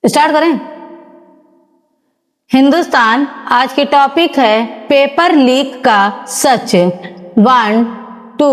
Start करें। हिंदुस्तान आज के टॉपिक है पेपर लीक का सच। 1 2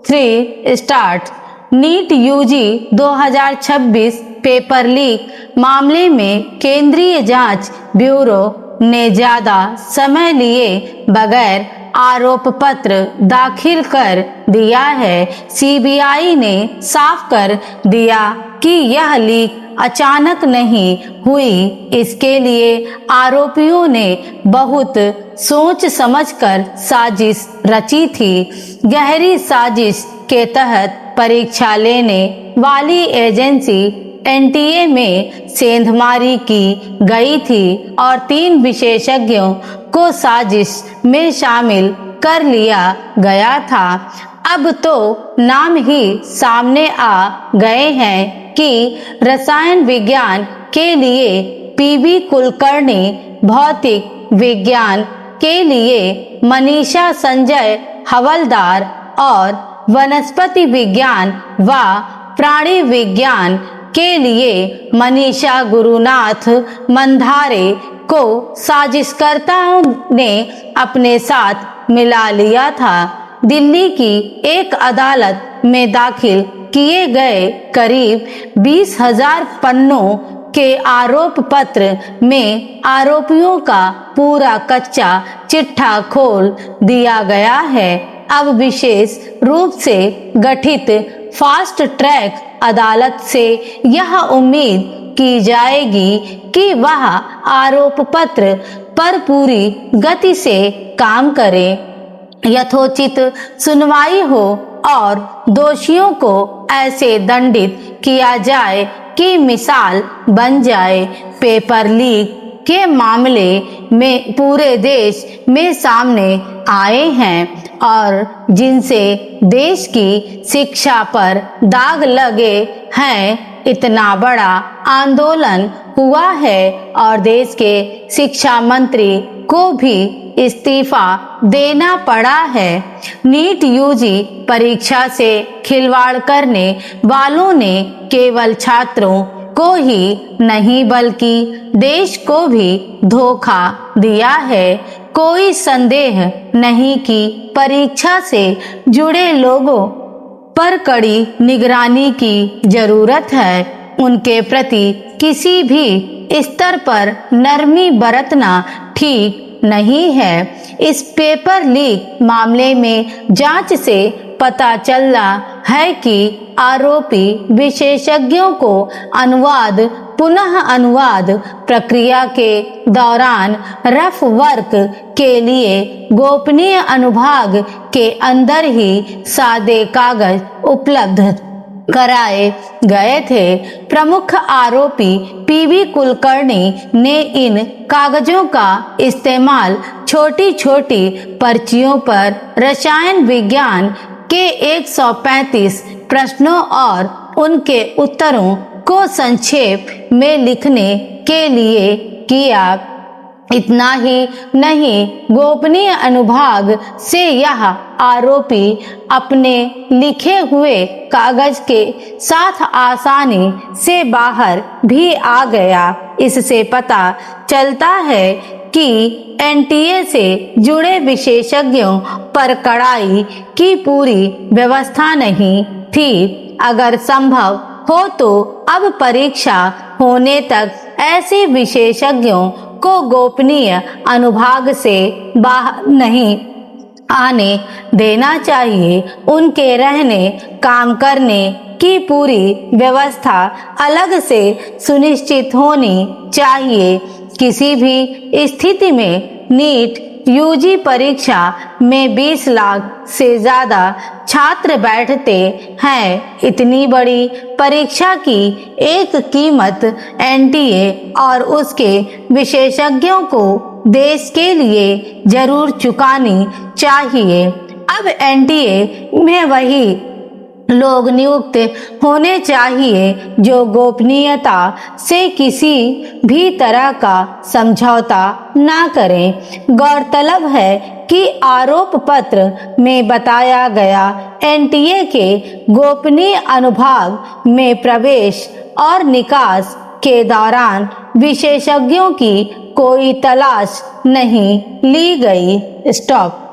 3 start. NEET UG 2026 paper leak मामले में केंद्रीय जांच ब्यूरो ने ज्यादा समय लिए बगैर आरोप पत्र दाखिल कर दिया है। सीबीआई ने साफ कर दिया कि यह लीक अचानक नहीं हुई। इसके लिए आरोपियों ने बहुत सोच समझकर साजिश रची थी। गहरी साजिश के तहत परीक्षा लेने वाली एजेंसी एनटीए में सेंधमारी की गई थी और 3 विशेषज्ञों को साजिश में शामिल कर लिया गया था। अब तो नाम ही सामने आ गए हैं कि रसायन विज्ञान के लिए पीवी कुलकर्णी, भौतिक विज्ञान के लिए मनीषा संजय हवलदार और वनस्पति विज्ञान व प्राणी विज्ञान के लिए मनीषा गुरुनाथ मंधारे को साजिशकर्ताओं ने अपने साथ मिला लिया था। दिल्ली की एक अदालत में दाखिल किए गए करीब 20,000 पन्नों के आरोप पत्र में आरोपियों का पूरा कच्चा चिट्ठा खोल दिया गया है। अब विशेष रूप से गठित फास्ट ट्रैक अदालत से यह उम्मीद की जाएगी कि वह आरोप पत्र पर पूरी गति से काम करे, यथोचित सुनवाई हो और दोषियों को ऐसे दंडित किया जाए कि मिसाल बन जाए। पेपर लीक के मामले में पूरे देश में सामने आए हैं और जिनसे देश की शिक्षा पर दाग लगे हैं। इतना बड़ा आंदोलन हुआ है और देश के शिक्षा मंत्री को भी इस्तीफा देना पड़ा है। नीट यूजी परीक्षा से खिलवाड़ करने वालों ने केवल छात्रों को ही नहीं बल्कि देश को भी धोखा दिया है। कोई संदेह नहीं कि परीक्षा से जुड़े लोगों पर कड़ी निगरानी की जरूरत है। उनके प्रति किसी भी स्तर पर नरमी बरतना ठीक नहीं है। इस पेपर लीक मामले में जांच से पता चला है कि आरोपी विशेषज्ञों को अनुवाद पुनः अनुवाद प्रक्रिया के दौरान रफ वर्क के लिए गोपनीय अनुभाग के अंदर ही सादे कागज उपलब्ध कराए गए थे। प्रमुख आरोपी पीवी कुलकर्णी ने इन कागजों का इस्तेमाल छोटी छोटी पर्चियों पर रसायन विज्ञान के 135 प्रश्नों और उनके उत्तरों को संक्षेप में लिखने के लिए किया। इतना ही नहीं, गोपनीय अनुभाग से यह आरोपी अपने लिखे हुए कागज के साथ आसानी से बाहर भी आ गया। इससे पता चलता है कि एनटीए से जुड़े विशेषज्ञों पर कड़ाई की पूरी व्यवस्था नहीं थी। अगर संभव हो तो अब परीक्षा होने तक ऐसे विशेषज्ञों को गोपनीय अनुभाग से बाहर नहीं आने देना चाहिए। उनके रहने काम करने की पूरी व्यवस्था अलग से सुनिश्चित होनी चाहिए। किसी भी स्थिति में नीट यूजी परीक्षा में 20 लाख से ज्यादा छात्र बैठते हैं। इतनी बड़ी परीक्षा की एक कीमत एनटीए और उसके विशेषज्ञों को देश के लिए जरूर चुकानी चाहिए। अब एनटीए में वही लोग नियुक्त होने चाहिए जो गोपनीयता से किसी भी तरह का समझौता ना करें। गौरतलब है कि आरोप पत्र में बताया गया एनटीए के गोपनीय अनुभाग में प्रवेश और निकास के दौरान विशेषज्ञों की कोई तलाश नहीं ली गई। स्टॉप।